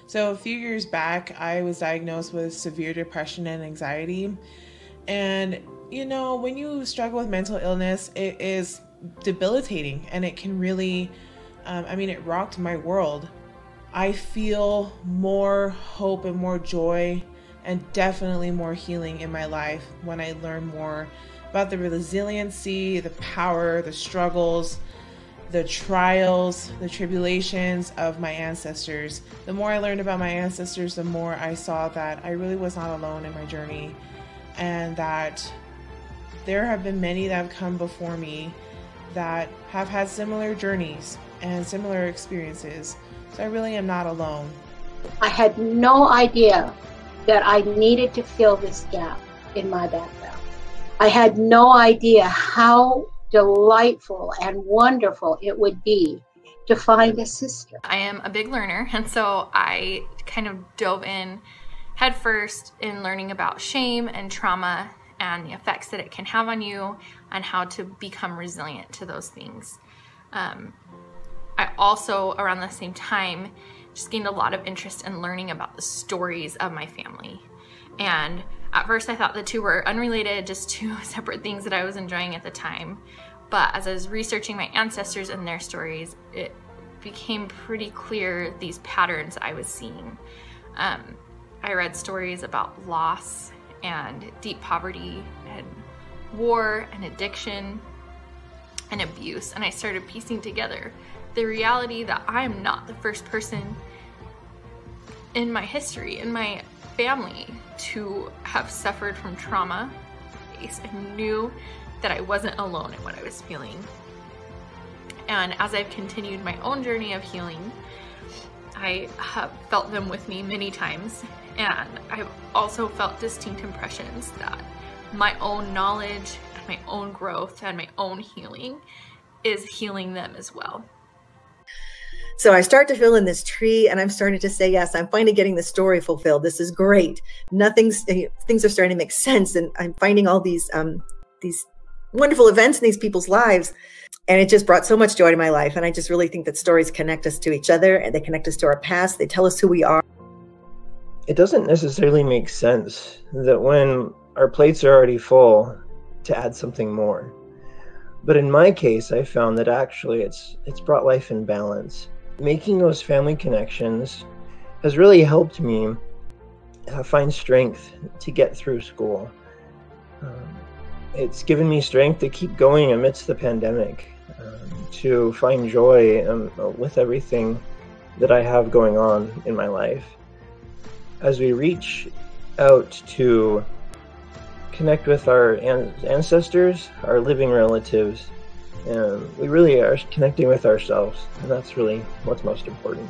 So a few years back, I was diagnosed with severe depression and anxiety. And, when you struggle with mental illness, it is debilitating and it can really, it rocked my world. I feel more hope and more joy and definitely more healing in my life when I learn more about the resiliency, the power, the struggles, the trials, the tribulations of my ancestors. The more I learned about my ancestors, the more I saw that I really was not alone in my journey, and that there have been many that have come before me that have had similar journeys and similar experiences. So I really am not alone. I had no idea that I needed to fill this gap in my background. I had no idea how delightful and wonderful it would be to find a sister. I am a big learner, and so I kind of dove in headfirst in learning about shame and trauma and the effects that it can have on you and how to become resilient to those things. I also, around the same time, just gained a lot of interest in learning about the stories of my family. And at first I thought the two were unrelated, just two separate things that I was enjoying at the time. But as I was researching my ancestors and their stories, it became pretty clear these patterns I was seeing. I read stories about loss and deep poverty and war and addiction and abuse, and I started piecing together the reality that I'm not the first person in my history, in my family, to have suffered from trauma. I knew that I wasn't alone in what I was feeling. And as I've continued my own journey of healing, I have felt them with me many times, and I've also felt distinct impressions that my own knowledge and my own growth and my own healing is healing them as well. So I start to fill in this tree, and I'm starting to say, yes, I'm finally getting the story fulfilled. This is great. Things are starting to make sense, and I'm finding all these wonderful events in these people's lives. And it just brought so much joy to my life. And I just really think that stories connect us to each other, and they connect us to our past. They tell us who we are. It doesn't necessarily make sense that when our plates are already full to add something more. But in my case, I found that actually it's brought life in balance. Making those family connections has really helped me find strength to get through school. It's given me strength to keep going amidst the pandemic, to find joy with everything that I have going on in my life. As we reach out to connect with our ancestors, our living relatives, and we really are connecting with ourselves, and that's really what's most important.